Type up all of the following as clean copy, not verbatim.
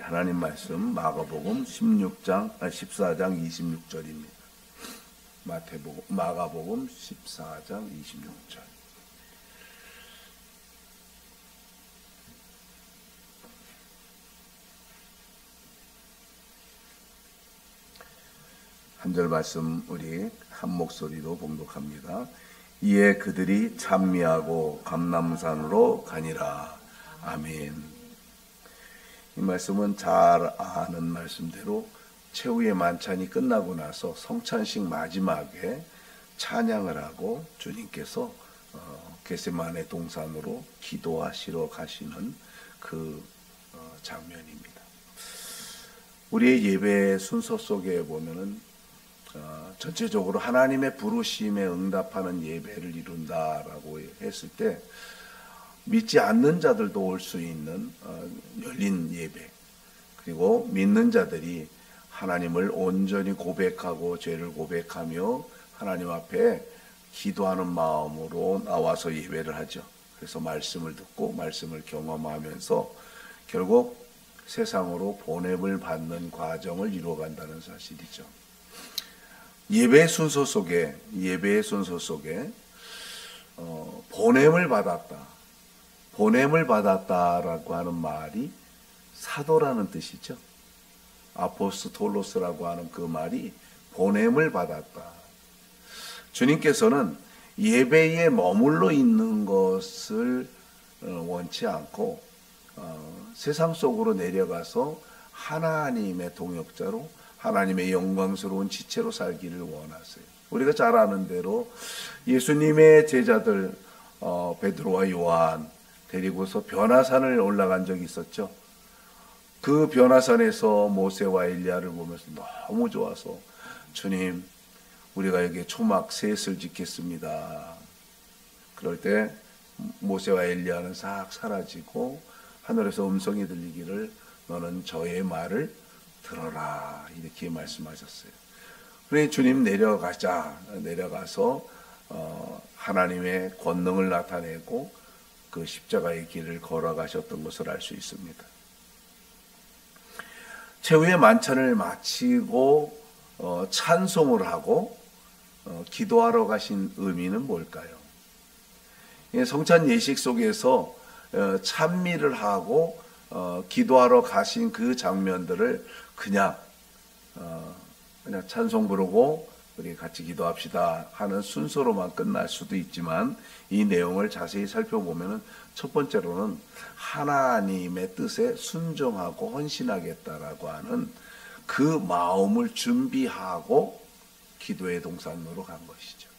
하나님 말씀 마가복음 14장 26절입니다. 마가복음 14장 26절. 한 절 말씀 우리 한 목소리로 봉독합니다. 이에 그들이 찬미하고 감람산으로 가니라. 아멘. 이 말씀은 잘 아는 말씀대로 최후의 만찬이 끝나고 나서 성찬식 마지막에 찬양을 하고 주님께서 겟세마네 동산으로 기도하시러 가시는 그 장면입니다. 우리의 예배 순서 속에 보면은 전체적으로 하나님의 부르심에 응답하는 예배를 이룬다라고 했을 때 믿지 않는 자들도 올 수 있는 열린 예배, 그리고 믿는 자들이 하나님을 온전히 고백하고 죄를 고백하며 하나님 앞에 기도하는 마음으로 나와서 예배를 하죠. 그래서 말씀을 듣고 말씀을 경험하면서 결국 세상으로 보냄을 받는 과정을 이루어간다는 사실이죠. 예배의 순서 속에 보냄을 받았다라고 하는 말이 사도라는 뜻이죠. 아포스톨로스라고 하는 그 말이 보냄을 받았다. 주님께서는 예배에 머물러 있는 것을 원치 않고 세상 속으로 내려가서 하나님의 동역자로 하나님의 영광스러운 지체로 살기를 원하세요. 우리가 잘 아는 대로 예수님의 제자들 베드로와 요한 데리고서 변화산을 올라간 적이 있었죠. 그 변화산에서 모세와 엘리야를 보면서 너무 좋아서 주님, 우리가 여기에 초막 셋을 짓겠습니다. 그럴 때 모세와 엘리야는 싹 사라지고 하늘에서 음성이 들리기를 너는 저의 말을 들어라, 이렇게 말씀하셨어요. 그러니 주님 내려가서 하나님의 권능을 나타내고 그 십자가의 길을 걸어가셨던 것을 알 수 있습니다. 최후의 만찬을 마치고 찬송을 하고 기도하러 가신 의미는 뭘까요? 성찬 예식 속에서 찬미를 하고 기도하러 가신 그 장면들을 그냥 찬송 부르고 우리 같이 기도합시다 하는 순서로만 끝날 수도 있지만, 이 내용을 자세히 살펴보면은 첫 번째로는 하나님의 뜻에 순종하고 헌신하겠다라고 하는 그 마음을 준비하고 기도의 동산으로 간 것이죠.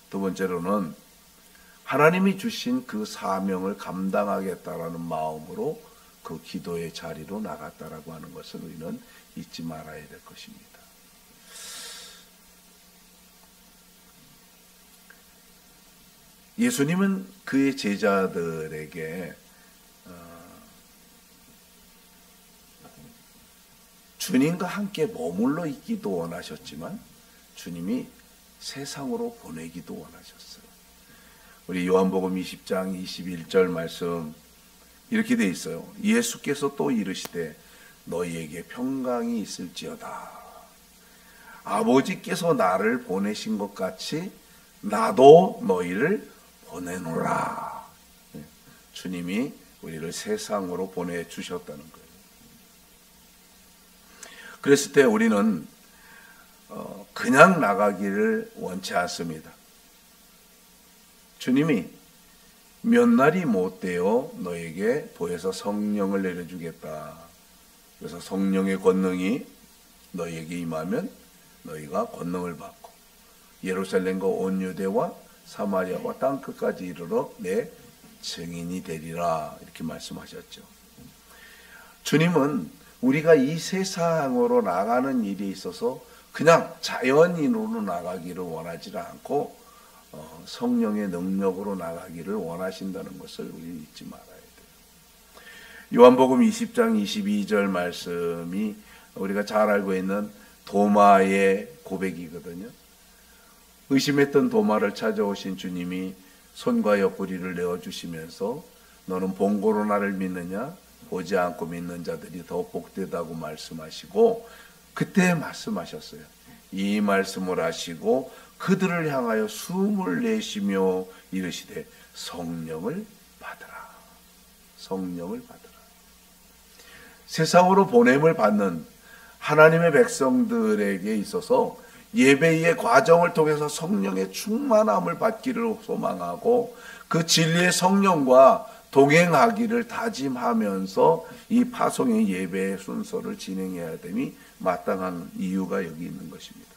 두 번째로는 하나님이 주신 그 사명을 감당하겠다라는 마음으로 그 기도의 자리로 나갔다라고 하는 것을 우리는 잊지 말아야 될 것입니다. 예수님은 그의 제자들에게 주님과 함께 머물러 있기도 원하셨지만 주님이 세상으로 보내기도 원하셨어요. 우리 요한복음 20장 21절 말씀 이렇게 돼 있어요. 예수께서 또 이르시되 너희에게 평강이 있을지어다. 아버지께서 나를 보내신 것 같이 나도 너희를 보내노라. 주님이 우리를 세상으로 보내주셨다는 거예요. 그랬을 때 우리는 그냥 나가기를 원치 않습니다. 주님이 몇 날이 못 되어 너에게 보혜사 성령을 내려주겠다. 그래서 성령의 권능이 너에게 임하면 너희가 권능을 받고 예루살렘과 온 유대와 사마리아와 땅끝까지 이르러 내 증인이 되리라, 이렇게 말씀하셨죠. 주님은 우리가 이 세상으로 나가는 일에 있어서 그냥 자연인으로 나가기를 원하지 않고 성령의 능력으로 나가기를 원하신다는 것을 우리는 잊지 말아야 돼요. 요한복음 20장 22절 말씀이 우리가 잘 알고 있는 도마의 고백이거든요. 의심했던 도마를 찾아오신 주님이 손과 옆구리를 내어주시면서 너는 본고로 나를 믿느냐? 보지 않고 믿는 자들이 더 복되다고 말씀하시고, 그때 말씀하셨어요. 이 말씀을 하시고 그들을 향하여 숨을 내쉬며 이르시되 성령을 받으라. 성령을 받으라. 세상으로 보냄을 받는 하나님의 백성들에게 있어서 예배의 과정을 통해서 성령의 충만함을 받기를 소망하고 그 진리의 성령과 동행하기를 다짐하면서 이 파송의 예배의 순서를 진행해야 됨이 마땅한 이유가 여기 있는 것입니다.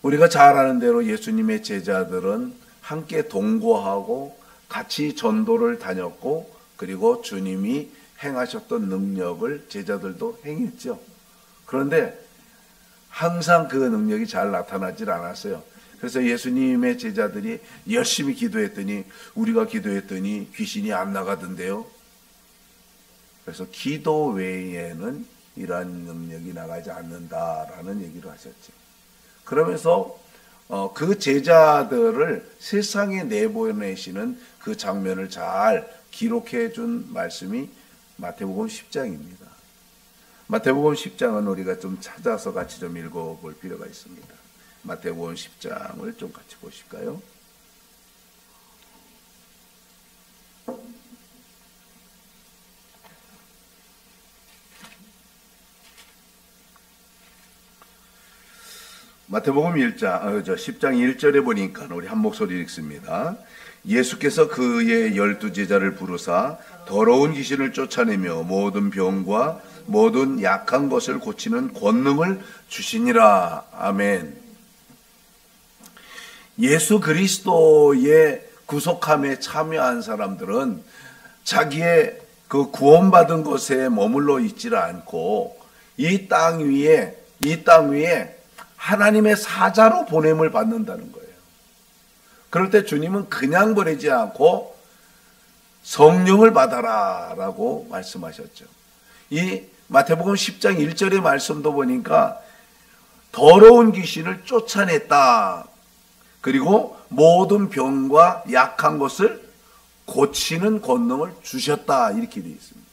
우리가 잘 아는 대로 예수님의 제자들은 함께 동거하고 같이 전도를 다녔고, 그리고 주님이 행하셨던 능력을 제자들도 행했죠. 그런데 항상 그 능력이 잘 나타나질 않았어요. 그래서 예수님의 제자들이 열심히 기도했더니, 우리가 기도했더니 귀신이 안 나가던데요. 그래서 기도 외에는 이러한 능력이 나가지 않는다라는 얘기를 하셨죠. 그러면서 그 제자들을 세상에 내보내시는 그 장면을 잘 기록해 준 말씀이 마태복음 10장입니다. 마태복음 10장은 우리가 좀 찾아서 같이 좀 읽어볼 필요가 있습니다. 마태복음 10장을 좀 같이 보실까요? 마태복음 10장 1절에 보니까 우리 한 목소리 읽습니다. 예수께서 그의 12제자를 부르사 더러운 귀신을 쫓아내며 모든 병과 모든 약한 것을 고치는 권능을 주시니라. 아멘. 예수 그리스도의 구속함에 참여한 사람들은 자기의 그 구원받은 것에 머물러 있지를 않고 이 땅 위에 하나님의 사자로 보냄을 받는다는 거예요. 그럴 때 주님은 그냥 보내지 않고 성령을 받아라 라고 말씀하셨죠. 이 마태복음 10장 1절의 말씀도 보니까 더러운 귀신을 쫓아냈다. 그리고 모든 병과 약한 것을 고치는 권능을 주셨다. 이렇게 되어 있습니다.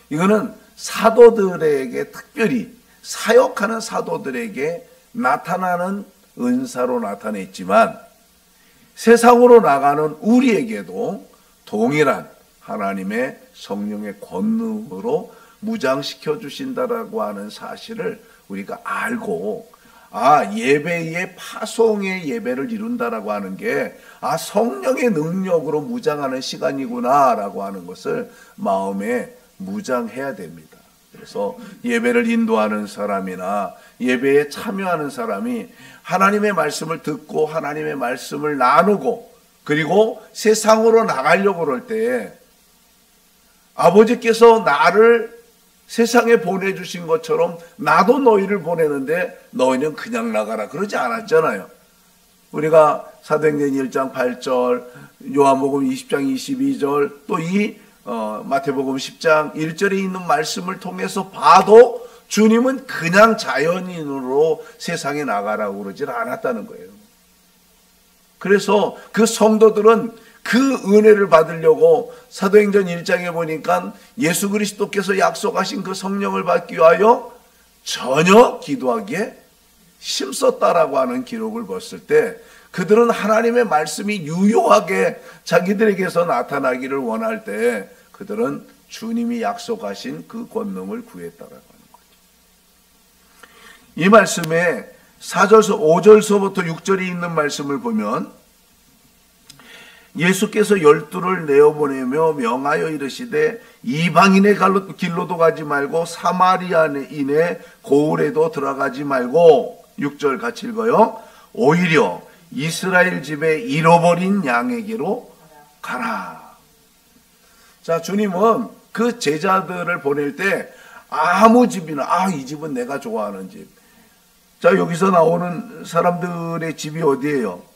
이거는 사도들에게, 특별히 사역하는 사도들에게 나타나는 은사로 나타냈지만 세상으로 나가는 우리에게도 동일한 하나님의 성령의 권능으로 무장시켜 주신다라고 하는 사실을 우리가 알고, 예배의 파송의 예배를 이룬다라고 하는 게 성령의 능력으로 무장하는 시간이구나라고 하는 것을 마음에 무장해야 됩니다. 그래서 예배를 인도하는 사람이나 예배에 참여하는 사람이 하나님의 말씀을 듣고 하나님의 말씀을 나누고 그리고 세상으로 나가려고 그럴 때 아버지께서 나를 세상에 보내주신 것처럼 나도 너희를 보내는데 너희는 그냥 나가라 그러지 않았잖아요. 우리가 사도행전 1장 8절, 요한복음 20장 22절, 또 이 마태복음 10장 1절에 있는 말씀을 통해서 봐도 주님은 그냥 자연인으로 세상에 나가라고 그러질 않았다는 거예요. 그래서 그 성도들은 그 은혜를 받으려고 사도행전 1장에 보니까 예수 그리스도께서 약속하신 그 성령을 받기 위하여 전혀 기도하기에 힘썼다라고 하는 기록을 봤을 때 그들은 하나님의 말씀이 유효하게 자기들에게서 나타나기를 원할 때 그들은 주님이 약속하신 그 권능을 구했다라고 하는 거죠. 이 말씀에 4절서 5절서부터 6절이 있는 말씀을 보면 예수께서 12를 내어보내며 명하여 이르시되 이방인의 길로도 가지 말고 사마리아인의 고을에도 들어가지 말고, 6절 같이 읽어요. 오히려 이스라엘 집에 잃어버린 양에게로 가라. 자, 주님은 그 제자들을 보낼 때 아무 집이나 이 집은 내가 좋아하는 집. 자, 여기서 나오는 사람들의 집이 어디예요?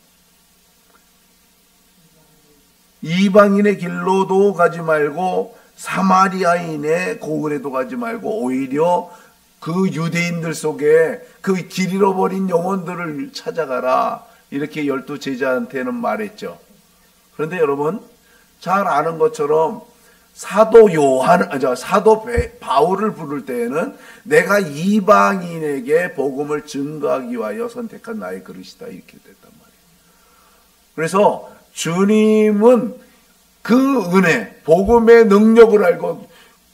이방인의 길로도 가지 말고 사마리아인의 고을에도 가지 말고 오히려 그 유대인들 속에 그 길 잃어버린 영혼들을 찾아가라. 이렇게 12 제자한테는 말했죠. 그런데 여러분, 잘 아는 것처럼 사도 바울을 부를 때에는 내가 이방인에게 복음을 증거하기 위하여 선택한 나의 그릇이다 이렇게 됐단 말이에요. 그래서 주님은 그 은혜, 복음의 능력을 알고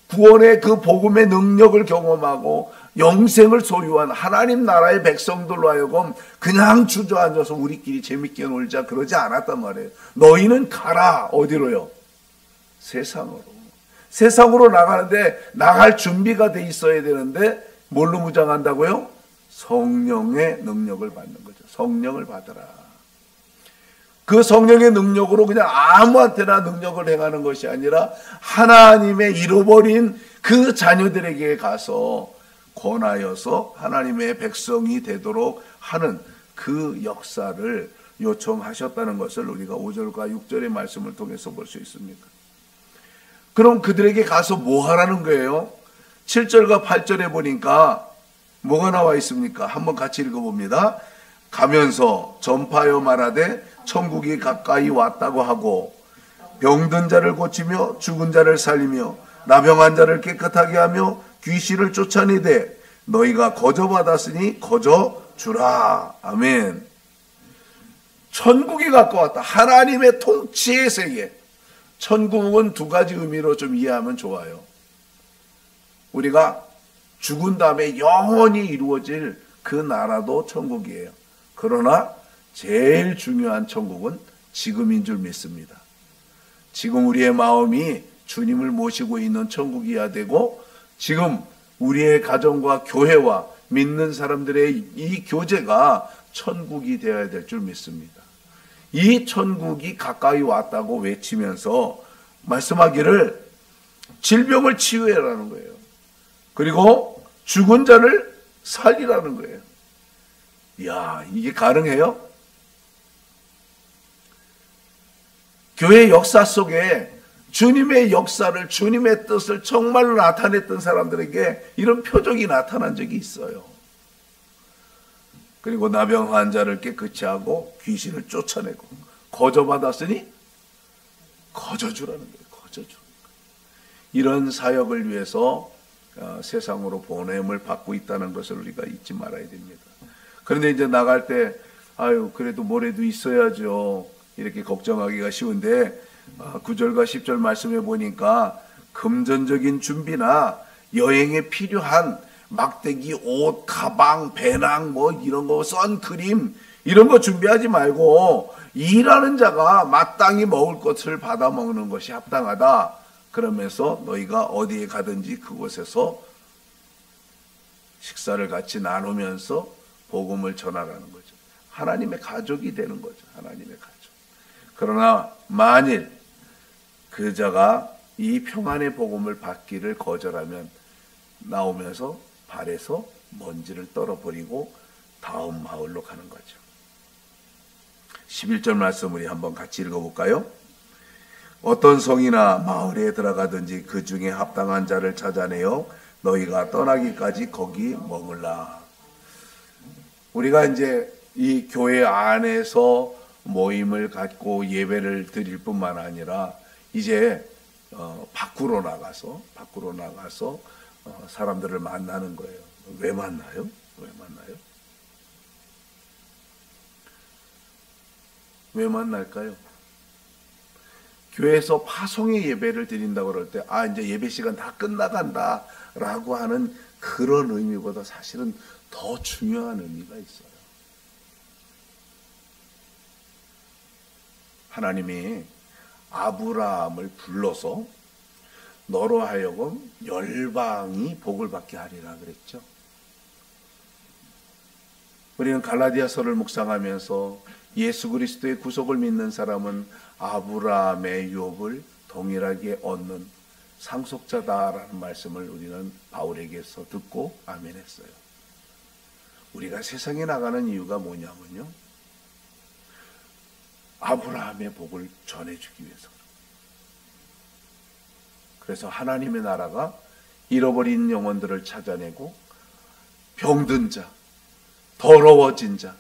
구원의 그 복음의 능력을 경험하고 영생을 소유한 하나님 나라의 백성들로 하여금 그냥 주저앉아서 우리끼리 재밌게 놀자 그러지 않았단 말이에요. 너희는 가라. 어디로요? 세상으로. 세상으로 나가는데 나갈 준비가 돼 있어야 되는데 뭘로 무장한다고요? 성령의 능력을 받는 거죠. 성령을 받으라. 그 성령의 능력으로 그냥 아무한테나 능력을 행하는 것이 아니라 하나님의 잃어버린 그 자녀들에게 가서 권하여서 하나님의 백성이 되도록 하는 그 역사를 요청하셨다는 것을 우리가 5절과 6절의 말씀을 통해서 볼 수 있습니다. 그럼 그들에게 가서 뭐 하라는 거예요? 7절과 8절에 보니까 뭐가 나와 있습니까? 한번 같이 읽어봅니다. 가면서 전파하여 말하되 천국이 가까이 왔다고 하고 병든 자를 고치며 죽은 자를 살리며 나병한 자를 깨끗하게 하며 귀신을 쫓아내되 너희가 거저받았으니 거저주라. 아멘. 천국이 가까웠다. 하나님의 통치의 세계. 천국은 두 가지 의미로 좀 이해하면 좋아요. 우리가 죽은 다음에 영원히 이루어질 그 나라도 천국이에요. 그러나 제일 중요한 천국은 지금인 줄 믿습니다. 지금 우리의 마음이 주님을 모시고 있는 천국이어야 되고 지금 우리의 가정과 교회와 믿는 사람들의 이 교제가 천국이 되어야 될 줄 믿습니다. 이 천국이 가까이 왔다고 외치면서 말씀하기를 질병을 치유해라는 거예요. 그리고 죽은 자를 살리라는 거예요. 이야, 이게 가능해요? 교회 역사 속에 주님의 역사를, 주님의 뜻을 정말로 나타냈던 사람들에게 이런 표적이 나타난 적이 있어요. 그리고 나병 환자를 깨끗이 하고 귀신을 쫓아내고 거저받았으니 거저주라는 거예요. 거저주. 이런 사역을 위해서 세상으로 보냄을 받고 있다는 것을 우리가 잊지 말아야 됩니다. 그런데 이제 나갈 때 아유 그래도 뭐라도 있어야죠. 이렇게 걱정하기가 쉬운데 9절과 10절 말씀해 보니까 금전적인 준비나 여행에 필요한 막대기, 옷, 가방, 배낭 뭐 이런 거, 선크림 이런 거 준비하지 말고 일하는 자가 마땅히 먹을 것을 받아 먹는 것이 합당하다. 그러면서 너희가 어디에 가든지 그곳에서 식사를 같이 나누면서 복음을 전하라는 거죠. 하나님의 가족이 되는 거죠. 하나님의 가족. 그러나 만일 그 자가 이 평안의 복음을 받기를 거절하면 나오면서 발에서 먼지를 떨어버리고 다음 마을로 가는 거죠. 11절 말씀 우리 한번 같이 읽어볼까요? 어떤 성이나 마을에 들어가든지 그 중에 합당한 자를 찾아내어 너희가 떠나기까지 거기 머물라. 우리가 이제 이 교회 안에서 모임을 갖고 예배를 드릴 뿐만 아니라 이제 밖으로 나가서 사람들을 만나는 거예요. 왜 만나요? 왜 만날까요? 교회에서 파송의 예배를 드린다고 그럴 때 이제 예배 시간 다 끝나간다 라고 하는 그런 의미보다 사실은 더 중요한 의미가 있어요. 하나님이 아브라함을 불러서 너로 하여금 열방이 복을 받게 하리라 그랬죠. 우리는 갈라디아서를 묵상하면서 예수 그리스도의 구속을 믿는 사람은 아브라함의 유업을 동일하게 얻는 상속자다라는 말씀을 우리는 바울에게서 듣고 아멘했어요. 우리가 세상에 나가는 이유가 뭐냐면요, 아브라함의 복을 전해주기 위해서. 그래서 하나님의 나라가 잃어버린 영혼들을 찾아내고 병든 자, 더러워진 자,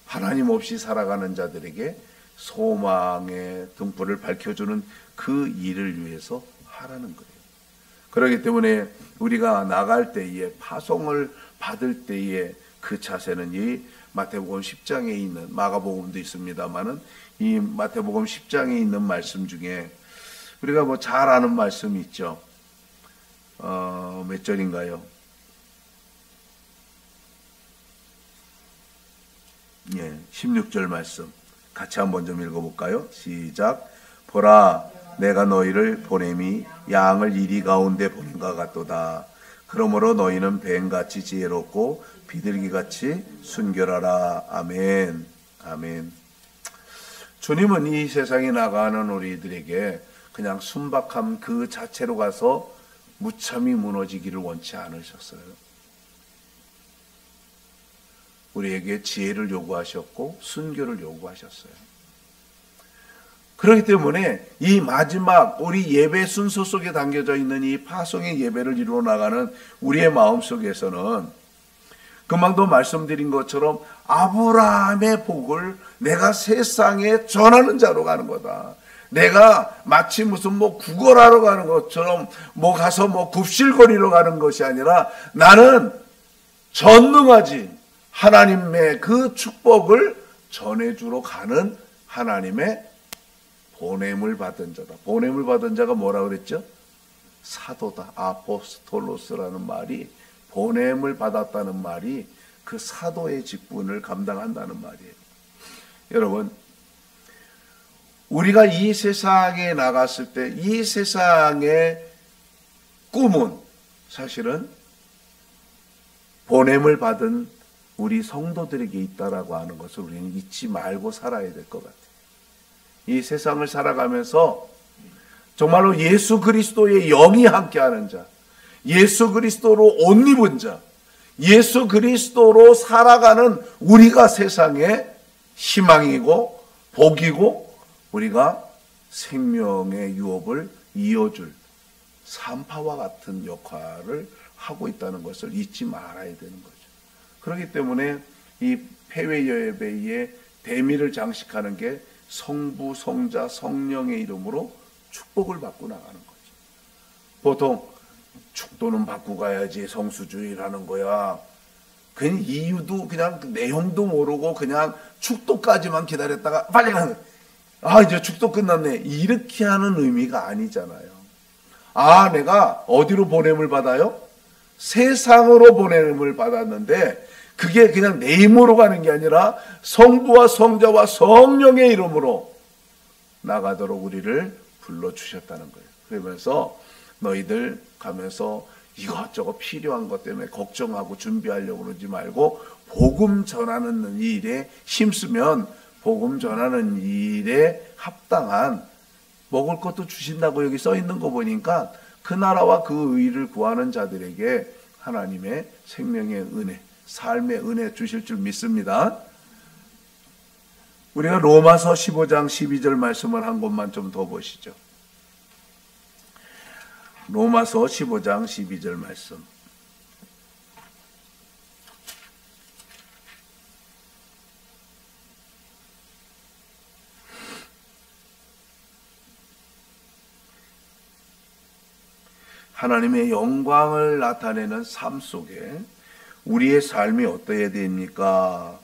하나님 없이 살아가는 자들에게 소망의 등불을 밝혀주는 그 일을 위해서 하라는 거예요. 그렇기 때문에 우리가 나갈 때에, 파송을 받을 때에 그 자세는 이 마태복음 10장에 있는, 마가복음도 있습니다만은 이 마태복음 10장에 있는 말씀 중에 우리가 뭐 잘 아는 말씀이 있죠. 몇 절인가요? 예, 16절 말씀 같이 한번 좀 읽어볼까요? 시작. 보라, 내가 너희를 보냄이 양을 이리 가운데 보낸것 같도다. 그러므로 너희는 뱀같이 지혜롭고 비둘기같이 순결하라. 아멘. 아멘. 주님은 이 세상에 나가는 우리들에게 그냥 순박함 그 자체로 가서 무참히 무너지기를 원치 않으셨어요. 우리에게 지혜를 요구하셨고 순교를 요구하셨어요. 그렇기 때문에 이 마지막 우리 예배 순서 속에 담겨져 있는 이 파송의 예배를 이루어 나가는 우리의 마음 속에서는 금방도 말씀드린 것처럼 아브라함의 복을 내가 세상에 전하는 자로 가는 거다. 내가 마치 무슨 뭐 구걸하러 가는 것처럼 뭐 가서 뭐 굽실거리러 가는 것이 아니라 나는 전능하지 하나님의 그 축복을 전해주러 가는 하나님의 보냄을 받은 자다. 보냄을 받은 자가 뭐라 그랬죠? 사도다. 아포스톨로스라는 말이, 보냄을 받았다는 말이 그 사도의 직분을 감당한다는 말이에요. 여러분, 우리가 이 세상에 나갔을 때 이 세상의 꿈은 사실은 보냄을 받은 우리 성도들에게 있다라고 하는 것을 우리는 잊지 말고 살아야 될 것 같아요. 이 세상을 살아가면서 정말로 예수 그리스도의 영이 함께하는 자, 예수 그리스도로 옷 입은 자, 예수 그리스도로 살아가는 우리가 세상의 희망이고 복이고 우리가 생명의 유업을 이어줄 산파와 같은 역할을 하고 있다는 것을 잊지 말아야 되는 거죠. 그렇기 때문에 이 폐회 예배에 대미를 장식하는 게 성부, 성자, 성령의 이름으로 축복을 받고 나가는 거죠. 보통 축도는 받고 가야지 성수주의라는 거야. 그냥 이유도 그냥 내용도 모르고 그냥 축도까지만 기다렸다가 빨리 가는 거야. 아, 이제 축도 끝났네. 이렇게 하는 의미가 아니잖아요. 아, 내가 어디로 보냄을 받아요? 세상으로 보냄을 받았는데 그게 그냥 내 힘으로 가는 게 아니라 성부와 성자와 성령의 이름으로 나가도록 우리를 불러주셨다는 거예요. 그러면서 너희들 가면서 이것저것 필요한 것 때문에 걱정하고 준비하려고 그러지 말고 복음 전하는 일에 힘쓰면 복음 전하는 일에 합당한 먹을 것도 주신다고 여기 써 있는 거 보니까 그 나라와 그 의를 구하는 자들에게 하나님의 생명의 은혜, 삶의 은혜 주실 줄 믿습니다. 우리가 로마서 15장 12절 말씀을 한 곳만 좀 더 보시죠. 로마서 15장 12절 말씀. 하나님의 영광을 나타내는 삶 속에 우리의 삶이 어떠해야 됩니까?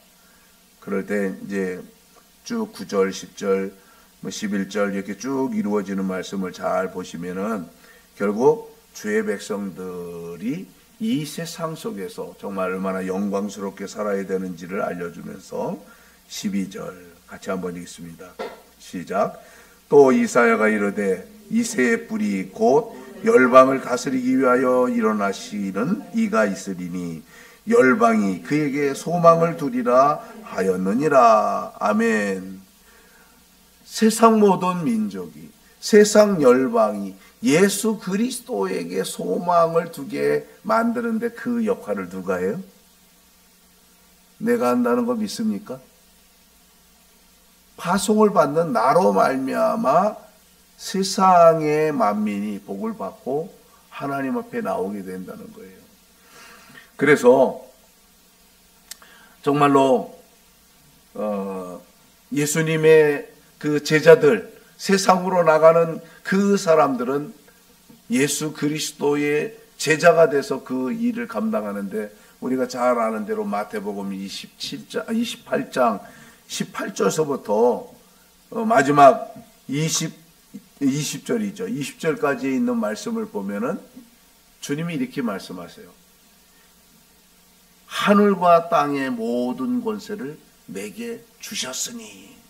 그럴 때 이제 쭉 9절, 10절, 11절 이렇게 쭉 이루어지는 말씀을 잘 보시면은 결국 주의 백성들이 이 세상 속에서 정말 얼마나 영광스럽게 살아야 되는지를 알려주면서 12절 같이 한번 읽겠습니다. 시작. 또 이사야가 이르되 이새의 뿌리 곧 열방을 다스리기 위하여 일어나시는 이가 있으리니 열방이 그에게 소망을 두리라 하였느니라. 아멘. 세상 모든 민족이, 세상 열방이 예수 그리스도에게 소망을 두게 만드는데 그 역할을 누가 해요? 내가 한다는 거 믿습니까? 파송을 받는 나로 말미암아 세상의 만민이 복을 받고 하나님 앞에 나오게 된다는 거예요. 그래서 정말로 예수님의 그 제자들, 세상으로 나가는 그 사람들은 예수 그리스도의 제자가 돼서 그 일을 감당하는데, 우리가 잘 아는 대로 마태복음 28장 18절서부터 마지막 20절이죠. 20절까지 있는 말씀을 보면은 주님이 이렇게 말씀하세요. 하늘과 땅의 모든 권세를 내게 주셨으니.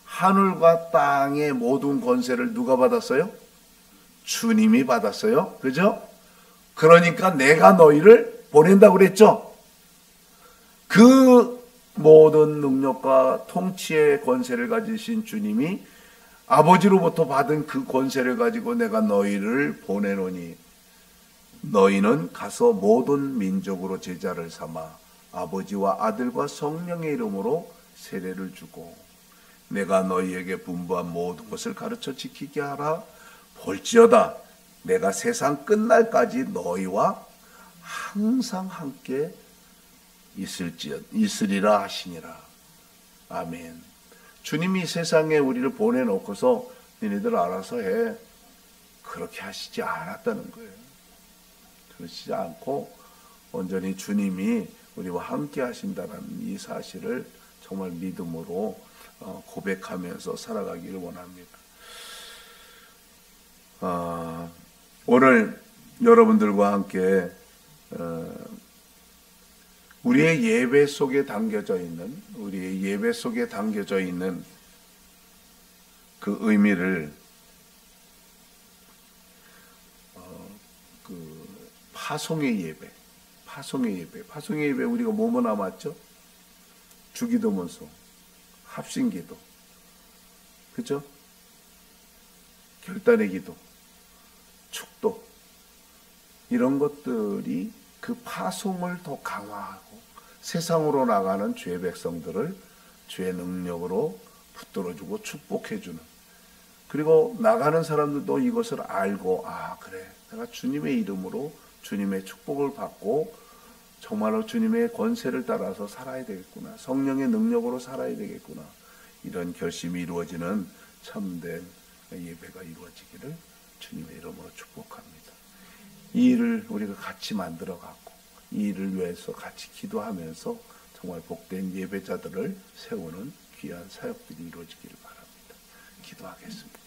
하늘과 땅의 모든 권세를 누가 받았어요? 주님이 받았어요. 그죠? 그러니까 내가 너희를 보낸다고 그랬죠? 그 모든 능력과 통치의 권세를 가지신 주님이 아버지로부터 받은 그 권세를 가지고 내가 너희를 보내노니 너희는 가서 모든 민족으로 제자를 삼아 아버지와 아들과 성령의 이름으로 세례를 주고 내가 너희에게 분부한 모든 것을 가르쳐 지키게 하라. 볼지어다 내가 세상 끝날까지 너희와 항상 함께 있으리라 하시니라. 아멘. 주님이 세상에 우리를 보내놓고서 너희들 알아서 해, 그렇게 하시지 않았다는 거예요. 그러시지 않고 온전히 주님이 우리와 함께 하신다는 이 사실을 정말 믿음으로 고백하면서 살아가기를 원합니다. 오늘 여러분들과 함께 우리의 예배 속에 담겨져 있는 그 의미를 그 파송의 예배 우리가 뭐뭐 남았죠? 주기도문서, 합심기도, 그죠? 결단의 기도, 축도, 이런 것들이 그 파송을 더 강화하고 세상으로 나가는 주의 백성들을 주의 능력으로 붙들어주고 축복해주는, 그리고 나가는 사람들도 이것을 알고, 아 그래, 내가 주님의 이름으로 주님의 축복을 받고 정말로 주님의 권세를 따라서 살아야 되겠구나, 성령의 능력으로 살아야 되겠구나, 이런 결심이 이루어지는 참된 예배가 이루어지기를 주님의 이름으로 축복합니다. 이 일을 우리가 같이 만들어 갖고 이 일을 위해서 같이 기도하면서 정말 복된 예배자들을 세우는 귀한 사역들이 이루어지기를 바랍니다. 기도하겠습니다.